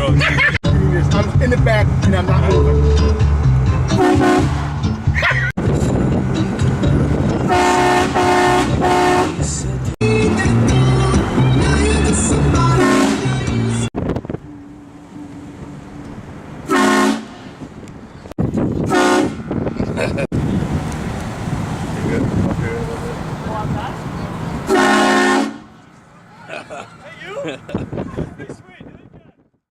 I'm in the back and I'm not moving. Hey, you?